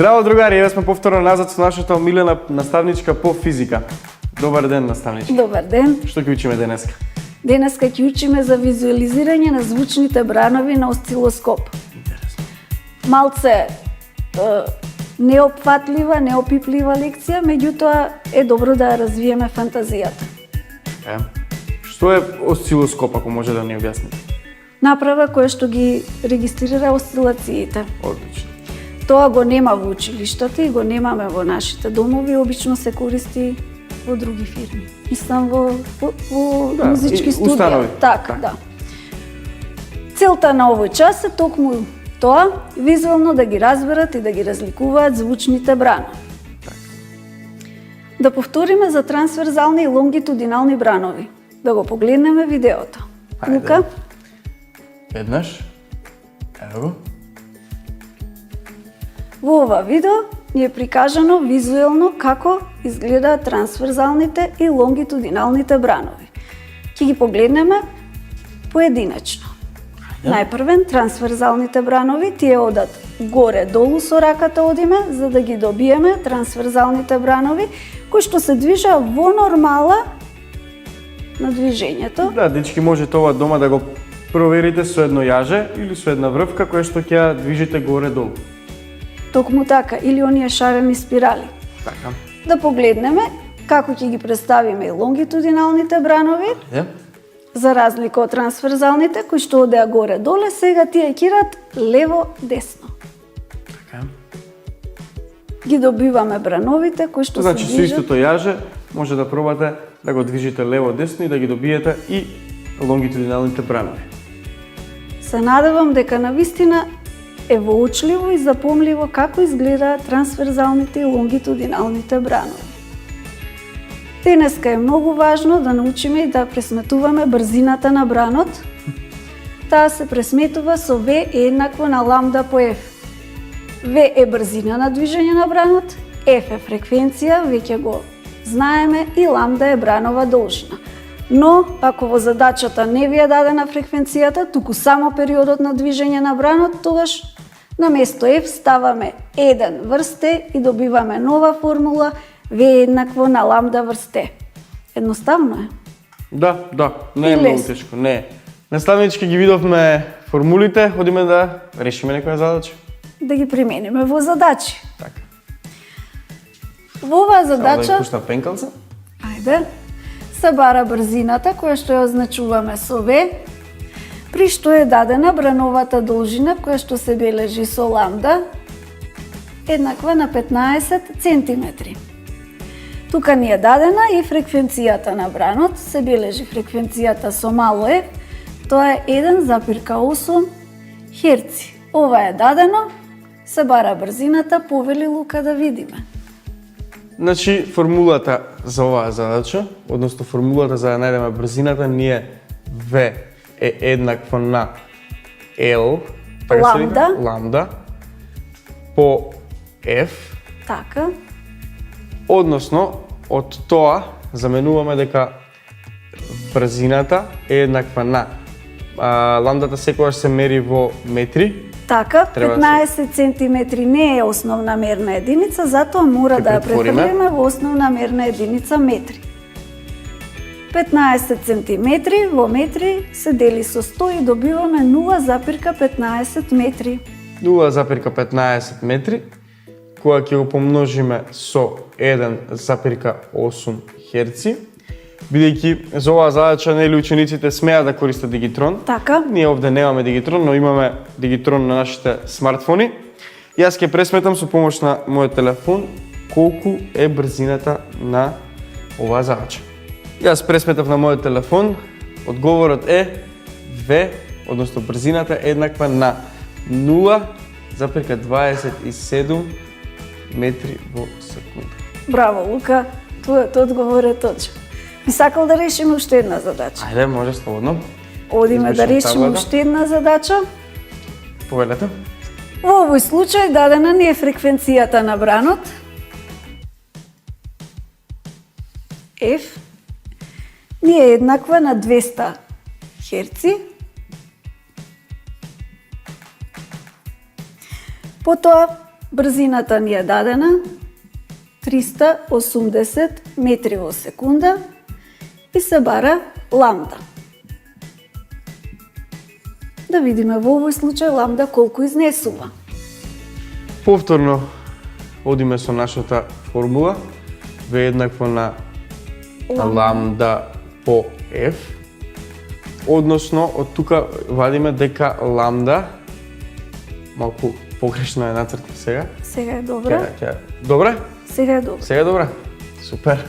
Здраво, другари, еве сме повторно назад со нашата омилена наставничка по физика. Добар ден, наставничка. Добар ден. Што ќе учиме денеска? Денеска ќе учиме за визуализирање на звучните бранови на осцилоскоп. Интересно. Малце неопфатлива, неопиплива лекција, меѓутоа е добро да ја развиеме фантазијата. Што е осцилоскоп, ако може да ни објасните? Направа која што ги регистрира осцилациите. Одлично. Тоа го нема во училиштата и го немаме во нашите домови, обично се користи во други фирми. Мислам во музички студија. Установи. Така, да. Целта на овој час е токму тоа, визуално да ги разберат и да ги разликуваат звучните бранови. Да повториме за трансверзални и лонгитудинални бранови. Да го погледнеме видеото. Ајде. Лука? Еднаш. Ево го. Во ова видео ни е прикажано визуелно како изгледаат трансверзалните и лонгитудиналните бранови. Ќе ги погледнеме поединачно. Најпрвен, трансверзалните бранови, тие одат горе-долу со раката одиме, за да ги добиеме трансверзалните бранови, кои што се движат во нормала на движењето. Да, дечки, можете ова дома да го проверите со едно јаже или со една врвка која што ќе ја движите горе-долу. Токму така, или оние шарени спирали. Така. Да погледнеме како ќе ги представиме и лонгитудиналните бранови, за разлика од трансверзалните, кои што одеа горе-доле, сега тие кират лево-десно. Така. Ги добиваме брановите кои што Значи, се со движат. истото јаже може да пробате да го движите лево-десно и да ги добиете и лонгитудиналните бранови. Се надевам дека навистина е воочливо и запомливо како изгледаат трансверзалните и лонгитудиналните бранови. Денеска е многу важно да научиме и да пресметуваме брзината на бранот. Таа се пресметува со V еднакво на ламда по F. V е брзина на движење на бранот, F е фреквенција, веќе го знаеме, и ламда е бранова должина. Но, ако во задачата не ви е дадена фреквенцијата, туку само периодот на движење на бранот, тогаш на место F ставаме 1 врз T и добиваме нова формула V еднакво на ламда врз T. Едноставно е. Да, не е И многу лесно. тешко, не е. Наставнички ги видовме формулите, одиме да решиме некоја задача. Да ги примениме во задачи. Така. Во оваа Само да задача, ја пуштам пенкалца. ајде, се бара брзината која што ја означуваме со V, при што е дадена брановата должина која што се бележи со ламда еднаква на 15 центиметри. Тука ни е дадена и фреквенцијата на бранот, се бележи фреквенцијата со мало F, тоа е 1,8 херци. Ова е дадено, се бара брзината, повели Лука да видиме. Значи, формулата за оваа задача, односно формулата за да најдеме брзината, ние V е еднакво на L, така се вика? Ламда. Ламда, по F, Така, односно, од тоа заменуваме дека брзината е еднаква на ламдата секогаш се мери во метри. така, Треба 15 центиметри не е основна мерна единица, затоа мора Ќе да ја претвориме. претвориме во основна мерна единица метри. 15 центиметри во метри се дели со 100 и добиваме 0,15 метри. 0,15 метри, која ќе го помножиме со 1,8 херци, бидејќи за оваа задача нели учениците смеат да користат дигитрон. Така, Ние овде немаме дигитрон, но имаме дигитрон на нашите смартфони. Јас ќе пресметам со помош на мојот телефон колку е брзината на оваа задача. Јас пресметав на мојот телефон, одговорот е V, односно брзината е еднаква на 0,27 метри во секунда. браво Лука, твојот одговор е точен. Би сакал да решиме уште една задача. Ајде, може слободно. Одиме да Измешам решиме таблата. уште една задача. Повелете. Во овој случај дадена ни е фреквенцијата на бранот F ни е еднаква на 200 херци. Потоа брзината ни е дадена 380 метри во секунда и се бара ламда. Да видиме во овој случај ламда колку изнесува. Повторно одиме со нашата формула, V еднакво на ламда по F, односно од тука вадиме дека ламда, малку погрешно е нацрта сега. Сега е добра. Добре? Сега е добра. Сега е добра. Супер.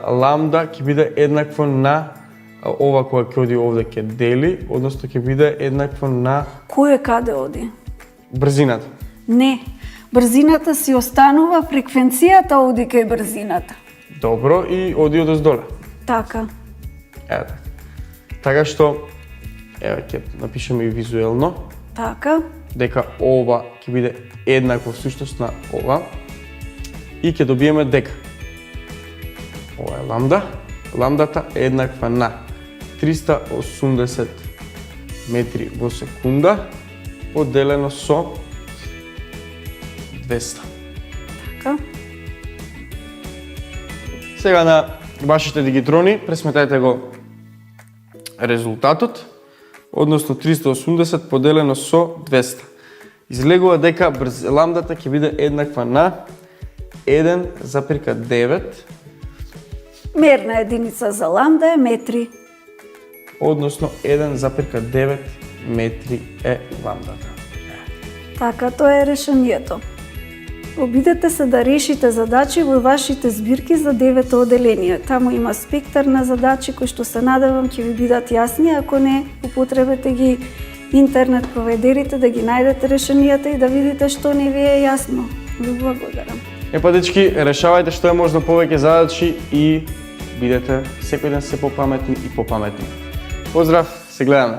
Ламда ќе биде еднакво на ова кога ќе оди овде ќе дели, односно ќе биде еднакво на Кој е каде оди? брзината. Не. Брзината си останува, фреквенцијата оди кај брзината. Добро, и оди одоздоле. Така. Ево така. Така што, еве ќе напишеме и визуелно, Така. дека ова ќе биде еднакво всушност на ова и ќе добиеме дека ова е ламда, ламдата е еднаква на 380 метри во секунда поделено со 200. Така. Сега на вашите дигитрони пресметајте го резултатот, односно 380 поделено со 200. Излегува дека ламдата ќе биде еднаква на 1,9, Мерна единица за ламда е метри. односно 1,9 метри е ламдата. Така, тоа е решението. Обидете се да решите задачи во вашите збирки за 9 оделение. Таму има спектар на задачи кои што се надевам ќе ви бидат јасни, ако не употребете ги интернет провайдерите да ги најдете решенијата и да видите што не ви е јасно. Ви благодарам. Епа дечки, решавајте што е можно повеќе задачи и бидете секој ден се попаметни и попаметни. Поздрав, се гледаме.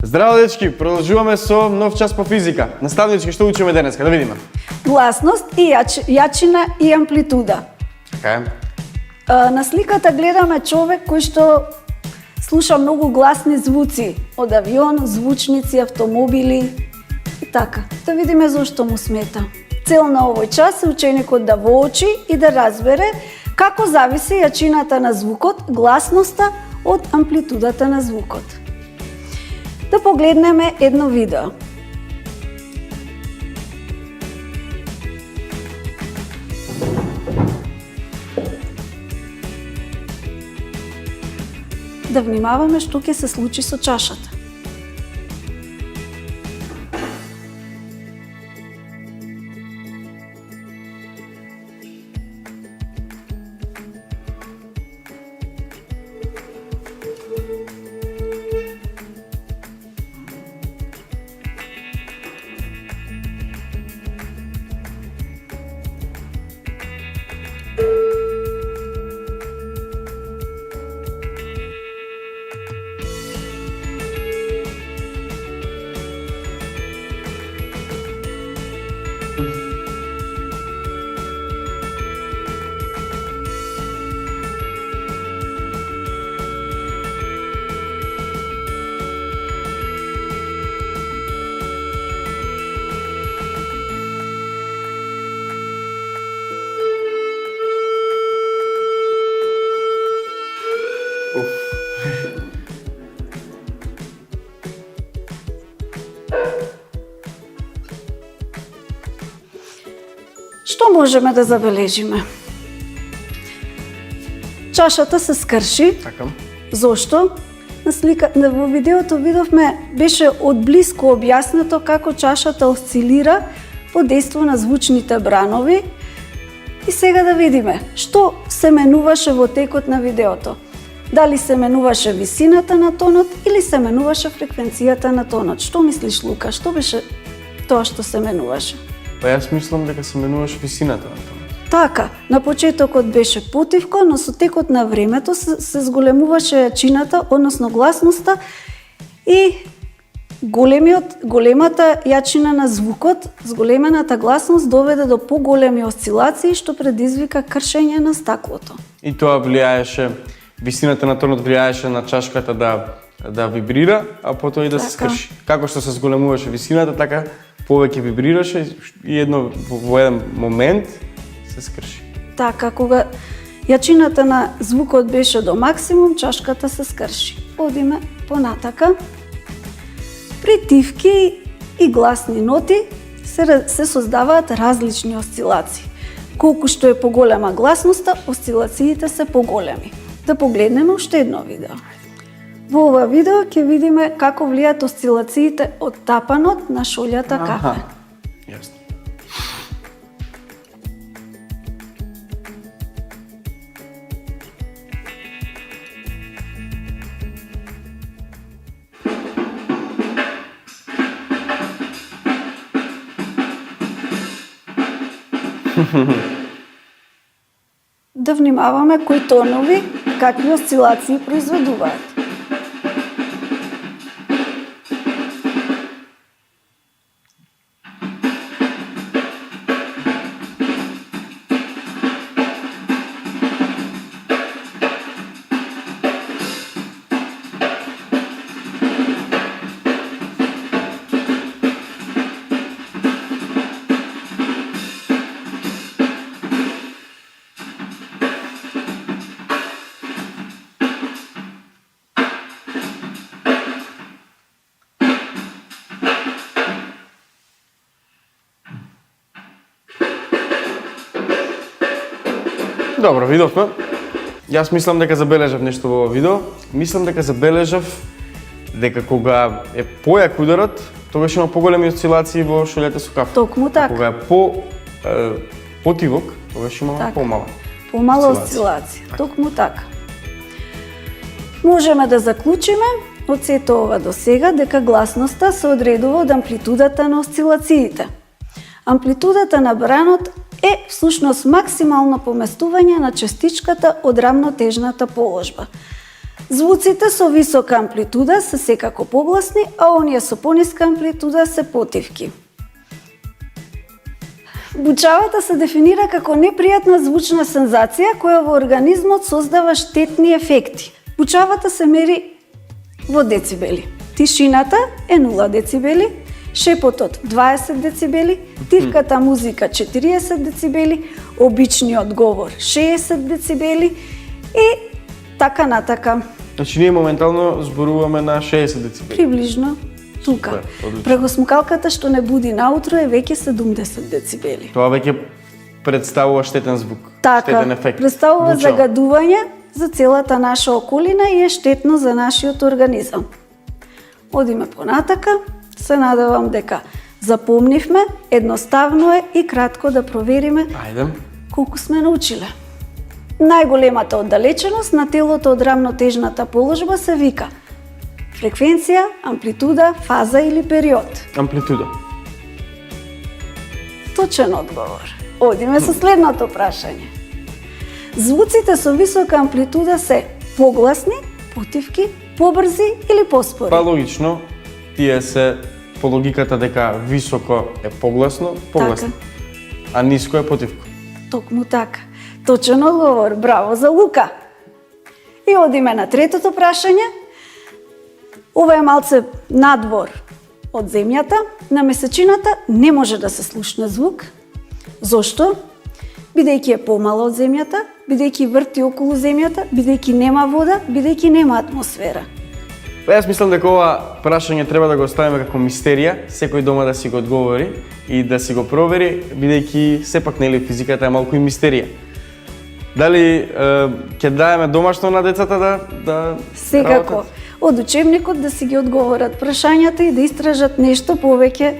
Здраво дечки, продолжуваме со нов час по физика. Наставнички, што учиме денеска? Да видиме. Гласност и јачина и амплитуда. Така е. На сликата гледаме човек кој што слуша многу гласни звуци од авион, звучници, автомобили и така. Да видиме зошто му смета. Цел на овој час е ученикот да воочи и да разбере како зависи јачината на звукот, гласноста од амплитудата на звукот. Да погледнеме едно видео. Да внимаваме што ќе се случи со чашата. Што можеме да забележиме? Чашата се скрши. Така. Зошто? Во видеото видовме, беше одблиску објаснето како чашата осцилира под дејство на звучните бранови. И сега да видиме, што се менуваше во текот на видеото. Дали се менуваше висината на тонот или се менуваше фреквенцијата на тонот. Што мислиш, Лука? Што беше тоа што се менуваше? Па јас мислам дека се менуваше висината на тонот. Така, на почетокот беше потивко, но со текот на времето се зголемуваше јачината, односно гласноста и Големата јачина на звукот, зголемената гласност доведе до поголеми осцилации што предизвика кршење на стаклото. И тоа влијаеше, висината на тонот влијаеше на чашката да вибрира, а потоа и да се скрши. Како што се зголемуваше висината, така повеќе вибрираше и во еден момент се скрши. Така, кога јачината на звукот беше до максимум, чашката се скрши. Одиме понатака. При тивки и гласни ноти се создаваат различни осцилации. Колку што е поголема гласноста, осцилациите се поголеми. Да погледнеме уште едно видео. Во ова видео ќе видиме како влијат осцилациите од тапанот на шолјата кафе. Јасно. Да внимаваме кои тонови, какви осцилации произведуваат. Добро, видовме. Јас мислам дека забележав нешто во ова видео. Мислам дека забележав дека кога е појак ударот, тогаш има поголеми осцилации во шолјата со кафе. Токму така. Кога е потивок, тогаш има Така. помала. Помала осцилација. осцилација. Токму така. Можеме да заклучиме од сето ова до сега дека гласноста се одредува од амплитудата на осцилациите. Амплитудата на бранот е всушност максимално поместување на частичката од рамнотежната положба. Звуците со висока амплитуда се секако погласни, а оние со пониска амплитуда се потивки. Бучавата се дефинира како непријатна звучна сензација која во организмот создава штетни ефекти. Бучавата се мери во децибели. Тишината е 0 децибели, шепотот 20 децибели, тивката музика 40 децибели, обичниот говор 60 децибели и така натака. Значи ние моментално зборуваме на 60 децибели. Приближно тука. Супер, одлично. Прегосмукалката што не буди наутро е веќе 70 децибели. Тоа веќе представува штетен звук, Така, штетен ефект. представува Звучало. загадување за целата наша околина и е штетно за нашиот организам. Одиме понатака, се надевам дека запомнивме, едноставно е и кратко да провериме Ајде. колку сме научиле. Најголемата оддалеченост на телото од рамнотежната положба се вика фреквенција, амплитуда, фаза или период. Амплитуда. Точен одговор. Одиме со следното прашање. Звуците со висока амплитуда се погласни, потивки, побрзи или поспори? Па логично, тие се по логиката дека високо е погласно, погласно, а ниско е потивко. Токму така. Точен одговор. Браво за Лука. И одиме на третото прашање. Ова е малце надвор од земјата. На месечината не може да се слушне звук. Зошто? Бидејќи е помала од земјата, бидејќи врти околу земјата, бидејќи нема вода, бидејќи нема атмосфера. Па јас мислам дека ова прашање треба да го оставиме како мистерија, секој дома да си го одговори и да си го провери, бидејќи сепак нели физиката е малку и мистерија. Дали ќе даеме домашно на децата да Секако. работат? Од учебникот да си ги одговорат прашањата и да истражат нешто повеќе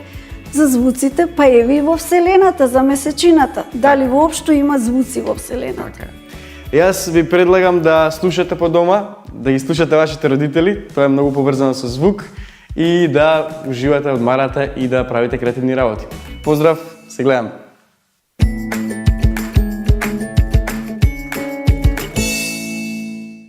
за звуците, па еви и во Вселената, за месечината. Дали воопшто има звуци во Вселената? Така. Јас ви предлагам да слушате по дома, да ги слушате вашите родители, тоа е многу поврзано со звук, и да уживате, одмарате и да правите креативни работи. Поздрав, се гледаме!